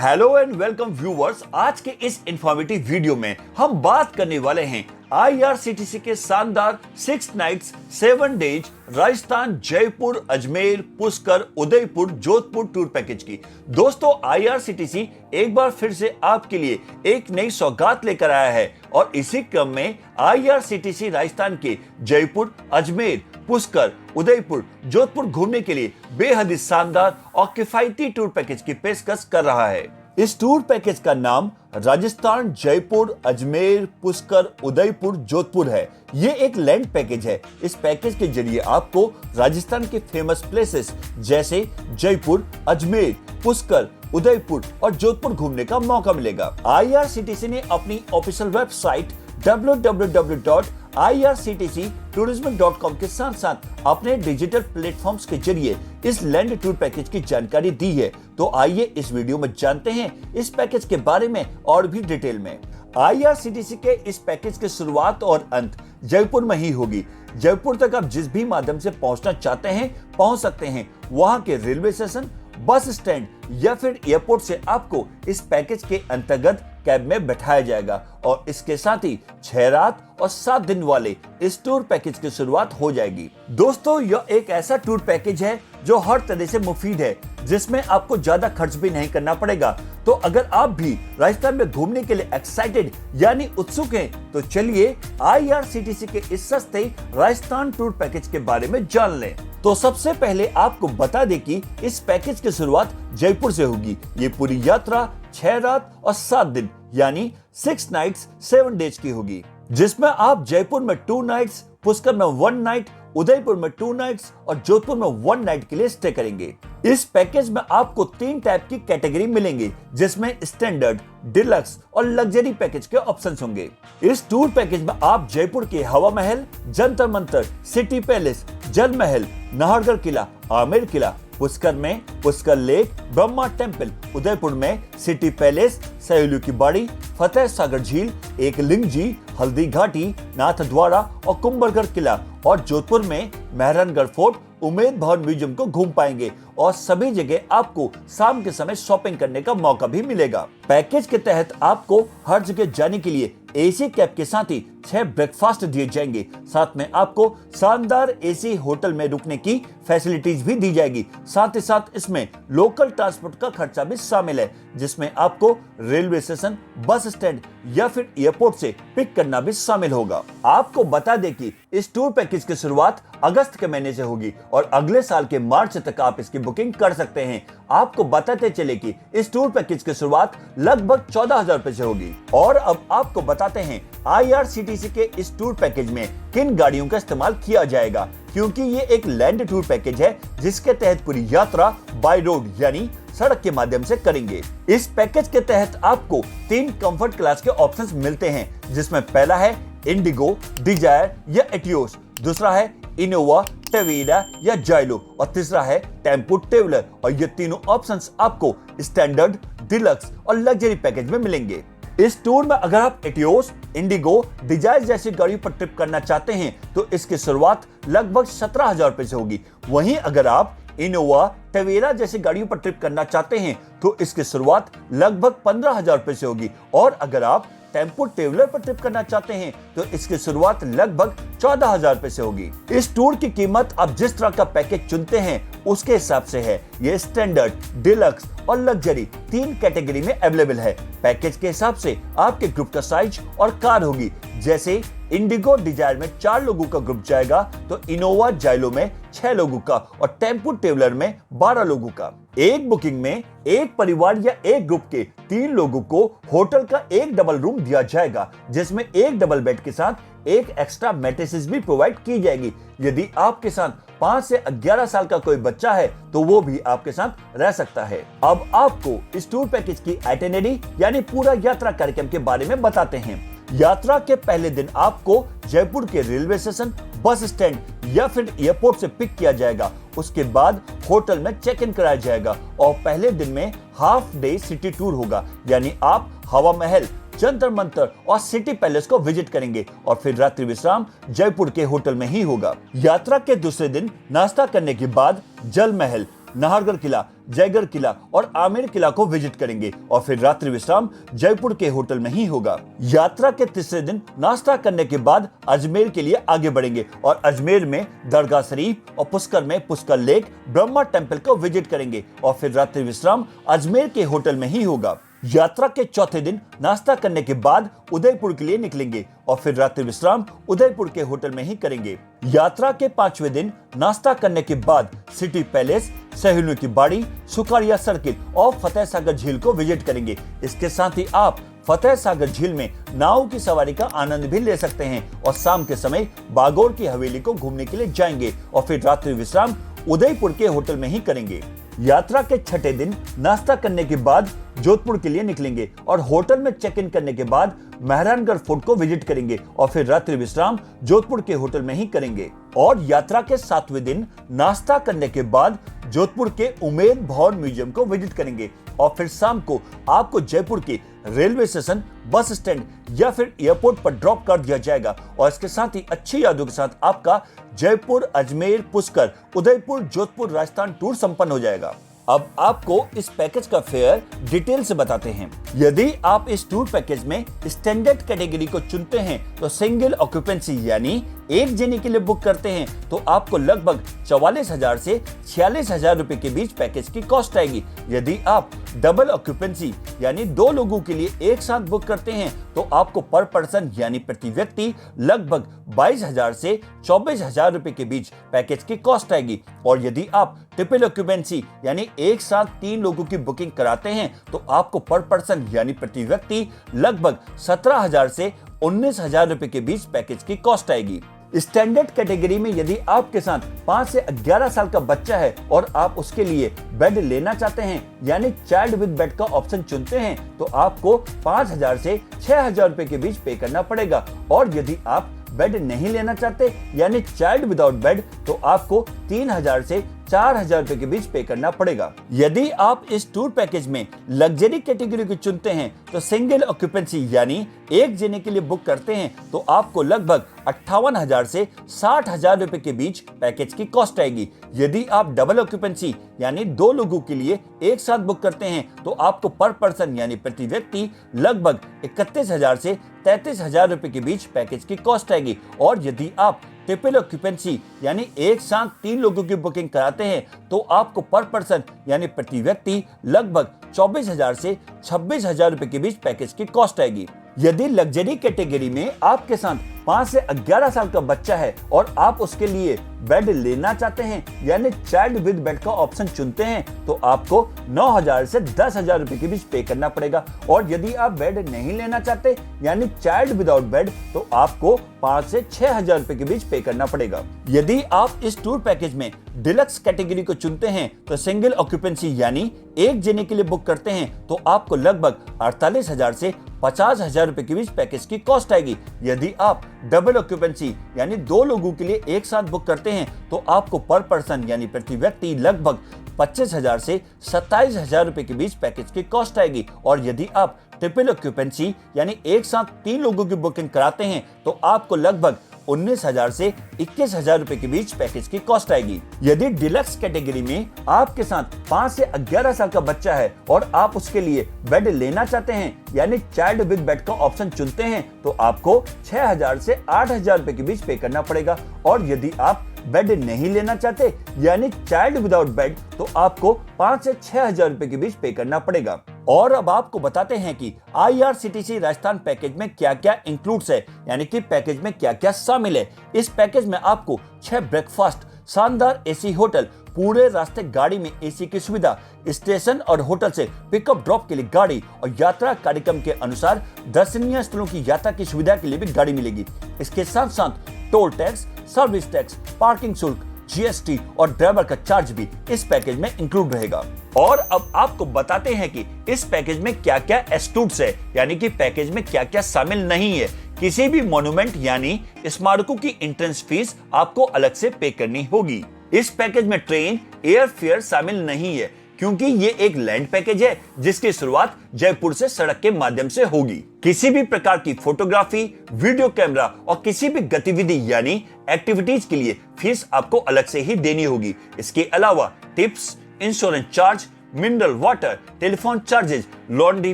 Hello and welcome viewers. आज के इस इंफॉर्मेटिव वीडियो में हम बात करने वाले हैं आईआरसीटीसी के शानदार 6 nights 7 days Rajasthan, Jaipur, Ajmer, Pushkar, Udaipur, Jodhpur tour package की। दोस्तों, आईआरसीटीसी एक बार फिर से आपके लिए एक नई सौगात लेकर आया है और इसी क्रम में आईआरसीटीसी राजस्थान के जयपुर, अजमेर, पुष्कर, उदयपुर, जोधपुर घूमने के लिए बेहद ही शानदार और किफायती टूर पैकेज की पेशकश कर रहा है। इस टूर पैकेज का नाम राजस्थान, जयपुर, अजमेर, पुष्कर, उदयपुर, जोधपुर है। ये एक लैंड पैकेज है। इस पैकेज के जरिए आपको राजस्थान के फेमस प्लेसेस जैसे जयपुर, अजमेर, पुष्कर, उदयपुर और जोधपुर घूमने का मौका मिलेगा। आईआरसीटीसी ने अपनी ऑफिशियल वेबसाइट www.irctctourism.com के साथ साथ अपने डिजिटल प्लेटफॉर्म्स के जरिए इस लैंड टूर पैकेज की जानकारी दी है। तो आइए इस वीडियो में जानते हैं इस पैकेज के बारे में और भी डिटेल में। आईआरसीटीसी के इस पैकेज की शुरुआत और अंत जयपुर में ही होगी। जयपुर तक आप जिस भी माध्यम से पहुंचना चाहते हैं पहुंच सकते हैं। वहां के रेलवे स्टेशन, बस स्टैंड या फिर एयरपोर्ट से आपको इस पैकेज के अंतर्गत कैब में बैठाया जाएगा और इसके साथ ही 6 रात और 7 दिन वाले इस टूर पैकेज की शुरुआत हो जाएगी। दोस्तों, यह एक ऐसा टूर पैकेज है जो हर तरह से मुफीद है, जिसमें आपको ज्यादा खर्च भी नहीं करना पड़ेगा। तो अगर आप भी राजस्थान में घूमने के लिए एक्साइटेड यानी उत्सुक हैं, तो चलिए आईआरसीटीसी के इस सस्ते राजस्थान टूर पैकेज के बारे में जान लें। तो सबसे पहले आपको बता दें कि इस पैकेज की शुरुआत जयपुर से होगी। ये पूरी यात्रा 6 रात और 7 दिन यानी 6 नाइट्स 7 डेज की होगी, जिसमें आप जयपुर में 2 नाइट्स, पुष्कर में 1 नाइट, उदयपुर में 2 नाइट्स और जोधपुर में 1 नाइट के लिए स्टे करेंगे। इस पैकेज में आपको 3 टाइप की कैटेगरी मिलेंगे, जिसमें स्टैंडर्ड, डिलक्स और लग्जरी पैकेज के ऑप्शंस होंगे। इस टूर पैकेज में आप जयपुर के हवा महल, जंतर मंतर, सिटी पैलेस, जल महल, नाहरगढ़ किला, आमेर किला, पुष्कर में पुष्कर लेक, ब्रह्मा टेम्पल, उदयपुर में सिटी पैलेस, सहेलियों की बाड़ी, फतेह सागर झील, एकलिंग जी, हल्दी घाटी, नाथ द्वारा और कुंभलगढ़ किला और जोधपुर में मेहरानगढ़ फोर्ट, उम्मेद भवन म्यूजियम को घूम पाएंगे और सभी जगह आपको शाम के समय शॉपिंग करने का मौका भी मिलेगा। पैकेज के तहत आपको हर जगह जाने के लिए एसी कैब के साथ ही 6 ब्रेकफास्ट दिए जाएंगे। साथ में आपको शानदार एसी होटल में रुकने की फैसिलिटीज भी दी जाएगी। साथ ही साथ इसमें लोकल ट्रांसपोर्ट का खर्चा भी शामिल है, जिसमें आपको रेलवे स्टेशन, बस स्टैंड या फिर एयरपोर्ट से पिक करना भी शामिल होगा। आपको बता दें कि इस टूर पैकेज की शुरुआत अगस्त के महीने से होगी और अगले साल के मार्च तक आप इसकी बुकिंग कर सकते हैं। आपको बताते चले कि इस टूर पैकेज की शुरुआत लगभग 14,000 रुपए से होगी। और अब आपको बताते हैं आईआरसीटीसी के इस टूर पैकेज में किन गाड़ियों का इस्तेमाल किया जाएगा, क्योंकि ये एक लैंड टूर पैकेज है जिसके तहत पूरी यात्रा बाय रोड यानी सड़क के माध्यम से करेंगे। इस पैकेज के तहत आपको 3 कंफर्ट क्लास के ऑप्शंस मिलते हैं, जिसमें पहला है इंडिगो, डिजायर या एटियोस, दूसरा है इनोवा, टवेरा या जाइलो और तीसरा है टेम्पो ट्रेवलर। और ये तीनों ऑप्शंस आपको स्टैंडर्ड, डिलक्स और लग्जरी पैकेज में मिलेंगे। इस टूर में अगर आप एटियोस, इंडिगो, डिजायर जैसी गाड़ियों पर ट्रिप करना चाहते हैं तो इसकी शुरुआत लगभग 17,000 रुपए से होगी। वहीं अगर आप इनोवा, टवेरा जैसी गाड़ियों पर ट्रिप करना चाहते हैं तो इसकी शुरुआत लगभग 15,000 रुपए से होगी। और अगर आप टेम्पो ट्रेवलर पर ट्रिप करना चाहते हैं तो इसकी शुरुआत लगभग 14,000 रुपए से होगी। इस टूर की कीमत आप जिस तरह का पैकेज चुनते हैं उसके हिसाब से है। ये स्टैंडर्ड, डिलक्स और लग्जरी 3 कैटेगरी में अवेलेबल है। पैकेज के हिसाब से आपके ग्रुप का साइज और कार होगी। जैसे इंडिगो डिजायर में 4 लोगों का ग्रुप जाएगा तो इनोवा जाइलो में 6 लोगों का और टेम्पो ट्रेवलर में 12 लोगों का। एक बुकिंग में एक परिवार या एक ग्रुप के 3 लोगों को होटल का एक डबल रूम दिया जाएगा, जिसमें एक डबल बेड के साथ एक एक्स्ट्रा मैट्रेसेस भी प्रोवाइड की जाएगी। यदि आपके साथ 5 से 11 साल का कोई बच्चा है तो वो भी आपके साथ रह सकता है। अब आपको इस टूर पैकेज की आइटिनरी यानी पूरा यात्रा कार्यक्रम के बारे में बताते हैं। यात्रा के पहले दिन आपको जयपुर के रेलवे स्टेशन, बस स्टैंड या फिर एयरपोर्ट से पिक किया जाएगा। उसके बाद होटल में चेक इन कराया जाएगा और पहले दिन में हाफ डे सिटी टूर होगा, यानी आप हवा महल, जंतर मंतर और सिटी पैलेस को विजिट करेंगे और फिर रात्रि विश्राम जयपुर के होटल में ही होगा। यात्रा के दूसरे दिन नाश्ता करने के बाद जल महल, नाहरगढ़ किला, जयगढ़ किला और आमेर किला को विजिट करेंगे और फिर रात्रि विश्राम जयपुर के होटल में ही होगा। यात्रा के तीसरे दिन नाश्ता करने के बाद अजमेर के लिए आगे बढ़ेंगे और अजमेर में दरगाह शरीफ और पुष्कर में पुष्कर लेक, ब्रह्मा टेम्पल को विजिट करेंगे और फिर रात्रि विश्राम अजमेर के होटल में ही होगा। यात्रा के चौथे दिन नाश्ता करने के बाद उदयपुर के लिए निकलेंगे और फिर रात्रि विश्राम उदयपुर के होटल में ही करेंगे। यात्रा के पांचवें दिन नाश्ता करने के बाद सिटी पैलेस, सहेलियों की बाड़ी, सुकारिया सर्किल और फतेह सागर झील को विजिट करेंगे। इसके साथ ही आप फतेह सागर झील में नाव की सवारी का आनंद भी ले सकते हैं और शाम के समय बागोर की हवेली को घूमने के लिए जाएंगे और फिर रात्रि विश्राम उदयपुर के होटल में ही करेंगे। यात्रा के छठे दिन नाश्ता करने के बाद जोधपुर के लिए निकलेंगे और होटल में चेक इन करने के बाद मेहरानगढ़ फोर्ट को विजिट करेंगे और फिर रात्रि विश्राम जोधपुर के होटल में ही करेंगे। और यात्रा के सातवें दिन नाश्ता करने के बाद जोधपुर के उमेद भवन म्यूजियम को विजिट करेंगे और फिर शाम को आपको जयपुर के रेलवे स्टेशन, बस स्टैंड या फिर एयरपोर्ट पर ड्रॉप कर दिया जाएगा और इसके साथ ही अच्छी यादों के साथ आपका जयपुर, अजमेर, पुष्कर, उदयपुर, जोधपुर राजस्थान टूर संपन्न हो जाएगा। अब आपको इस पैकेज का फेयर डिटेल से बताते हैं। यदि आप इस टूर पैकेज में स्टैंडर्ड कैटेगरी को चुनते हैं तो सिंगल ऑक्यूपेंसी यानी एक जने के लिए बुक करते हैं तो आपको लगभग 44,000 से 46,000 रुपए के बीच पैकेज की कॉस्ट आएगी। यदि आप डबल ऑक्यूपेंसी यानी 2 लोगों के लिए एक साथ बुक करते हैं तो आपको पर पर्सन यानी प्रति व्यक्ति लगभग 22,000 से 24,000 रुपए के बीच पैकेज की कॉस्ट आएगी। और यदि आप ट्रिपल ऑक्यूपेंसी यानी एक साथ 3 लोगों की बुकिंग कराते हैं तो आपको पर पर्सन यानी प्रति व्यक्ति लगभग 17,000 से 19,000 रुपए के बीच पैकेज की कॉस्ट आएगी। स्टैंडर्ड कैटेगरी में यदि आपके साथ 5 से 11 साल का बच्चा है और आप उसके लिए बेड लेना चाहते हैं यानी चाइल्ड विद बेड का ऑप्शन चुनते हैं तो आपको 5,000 से 6,000 रुपए के बीच पे करना पड़ेगा। और यदि आप बेड नहीं लेना चाहते यानी चाइल्ड विदाउट बेड तो आपको 3,000 से 4,000 रुपए के बीच पे करना पड़ेगा। यदि आप इस टूर पैकेज में लग्जरी कैटेगरी को चुनते हैं तो सिंगल ऑक्यूपेंसी यानी एक जने के लिए बुक करते हैं तो आपको लगभग 58,000 से 60,000 रुपए के बीच पैकेज की कॉस्ट आएगी। यदि आप डबल ऑक्यूपेंसी यानी 2 लोगों के लिए एक साथ बुक करते हैं तो आपको पर पर्सन यानी प्रति व्यक्ति लगभग 31,000 से 33,000 रुपए के बीच पैकेज की कॉस्ट आएगी। और यदि आप ट्रिपल ऑक्यूपेंसी यानी एक साथ 3 लोगों की बुकिंग कराते हैं तो आपको पर पर्सन यानी प्रति व्यक्ति लगभग 24,000 से 26,000 रुपए के बीच पैकेज की कॉस्ट आएगी। यदि लग्जरी कैटेगरी में आपके साथ 5 से 11 साल का बच्चा है और आप उसके लिए बेड लेना चाहते हैं यानी चाइल्ड विद बेड का ऑप्शन चुनते हैं तो आपको 9,000 से 10,000 रुपए के बीच पे करना पड़ेगा। और यदि आप बेड नहीं लेना चाहते यानी चाइल्ड विदाउट बेड तो आपको 5 से 6,000 रुपए के बीच पे करना पड़ेगा। यदि आप इस टूर पैकेज में डिलक्स कैटेगरी को चुनते हैं तो सिंगल ऑक्यूपेंसी यानी एक जने के लिए बुक करते हैं तो आपको लगभग 48,000 से 50,000 रुपए के बीच पैकेज की कॉस्ट आएगी। यदि आप डबल ऑक्यूपेंसी यानी 2 लोगों के लिए एक साथ बुक करते हैं तो आपको पर पर्सन यानी प्रति व्यक्ति लगभग 25,000 से 27,000 रुपए के बीच पैकेज की कॉस्ट आएगी। और यदि आप ट्रिपल ऑक्यूपेंसी यानी एक साथ 3 लोगों की बुकिंग कराते हैं तो आपको लगभग 19,000 से 21,000 रुपए के बीच पैकेज की कॉस्ट आएगी। यदि डिलक्स कैटेगरी में आपके साथ 5 से 11 साल का बच्चा है और आप उसके लिए बेड लेना चाहते हैं यानी चाइल्ड विद बेड का ऑप्शन चुनते हैं तो आपको 6,000 से 8,000 रुपए के बीच पे करना पड़ेगा। और यदि आप बेड नहीं लेना चाहते यानी चाइल्ड विदाउट बेड तो आपको 5 से 6,000 रुपए के बीच पे करना पड़ेगा। और अब आपको बताते हैं कि IRCTC राजस्थान पैकेज में क्या क्या इंक्लूड्स है यानी कि पैकेज में क्या क्या शामिल है। इस पैकेज में आपको 6 ब्रेकफास्ट, शानदार AC होटल, पूरे रास्ते गाड़ी में AC की सुविधा, स्टेशन और होटल से पिकअप ड्रॉप के लिए गाड़ी और यात्रा कार्यक्रम के अनुसार दर्शनीय स्थलों की यात्रा की सुविधा के लिए भी गाड़ी मिलेगी। इसके साथ साथ toll tax, service tax, parking शुल्क, GST और ड्राइवर का चार्ज भी इस पैकेज में इंक्लूड रहेगा। और अब आपको बताते हैं कि इस पैकेज में क्या क्या एक्सक्लूड्स है यानी कि पैकेज में क्या क्या शामिल नहीं है। किसी भी मॉन्यूमेंट यानी स्मारकों की एंट्रेंस फीस आपको अलग से पे करनी होगी। इस पैकेज में ट्रेन, एयर फेयर शामिल नहीं है क्योंकि ये एक लैंड पैकेज है जिसकी शुरुआत जयपुर से सड़क के माध्यम से होगी। किसी भी प्रकार की फोटोग्राफी, वीडियो कैमरा और किसी भी गतिविधि यानी एक्टिविटीज के लिए फीस आपको अलग से ही देनी होगी। इसके अलावा tips, insurance charge, mineral water, telephone charges, laundry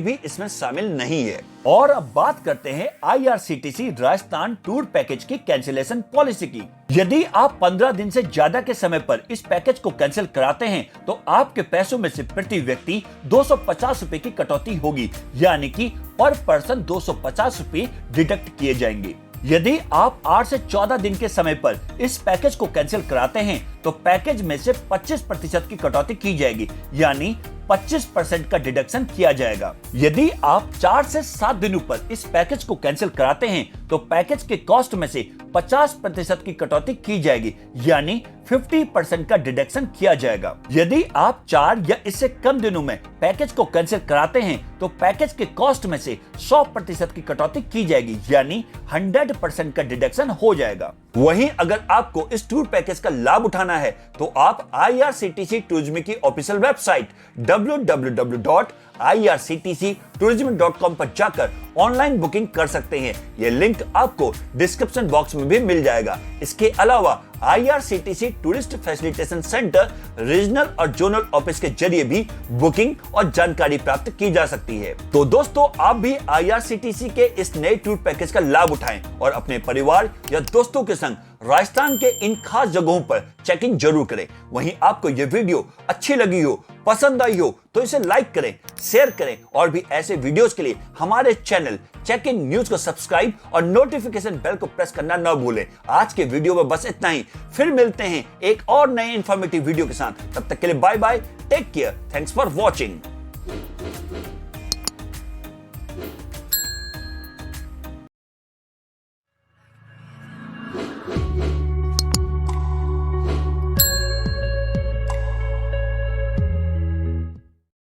भी इसमें शामिल नहीं है। और अब बात करते हैं IRCTC राजस्थान टूर पैकेज की कैंसिलेशन पॉलिसी की। यदि आप 15 दिन से ज्यादा के समय पर इस पैकेज को कैंसिल कराते हैं तो आपके पैसों में से प्रति व्यक्ति 250 रुपए की कटौती होगी, यानी कि पर पर्सन 250 रुपए डिडक्ट किए जाएंगे। यदि आप 8 से 14 दिन के समय पर इस पैकेज को कैंसिल कराते हैं तो पैकेज में से 25% की कटौती की जाएगी, यानी 25% का डिडक्शन किया जाएगा। यदि आप 4 से 7 दिनों पर इस पैकेज को कैंसिल कराते हैं तो पैकेज के कॉस्ट में से 50% की कटौती की जाएगी, यानी 50% का डिडक्शन किया जाएगा। यदि आप 4 या इससे कम दिनों में पैकेज को कैंसिल कराते हैं तो पैकेज के कॉस्ट में से 100% की कटौती की जाएगी, यानी 100% का डिडक्शन हो जाएगा। वहीं अगर आपको इस टूर पैकेज का लाभ उठाना है तो आप IRCTC टूरिज्म की ऑफिशियल वेबसाइट www.irctctourism.com पर जाकर ऑनलाइन बुकिंग कर सकते हैं। यह लिंक आपको डिस्क्रिप्शन बॉक्स में भी मिल जाएगा। इसके अलावा IRCTC tourist facilitation centre regional और जोनल ऑफिस के जरिए भी बुकिंग और जानकारी प्राप्त की जा सकती है। तो दोस्तों, आप भी IRCTC के इस नए टूर पैकेज का लाभ उठाएं और अपने परिवार या दोस्तों के संग राजस्थान के इन खास जगहों पर चेकिंग जरूर करें। वहीं आपको यह वीडियो अच्छी लगी हो, पसंद आई हो तो इसे लाइक करें, शेयर करें और भी ऐसे वीडियोस के लिए हमारे चैनल चेक इन न्यूज को सब्सक्राइब और नोटिफिकेशन बेल को प्रेस करना न भूलें। आज के वीडियो में बस इतना ही, फिर मिलते हैं एक और नए इंफॉर्मेटिव वीडियो के साथ। तब तक के लिए bye bye, take care, thanks for watching.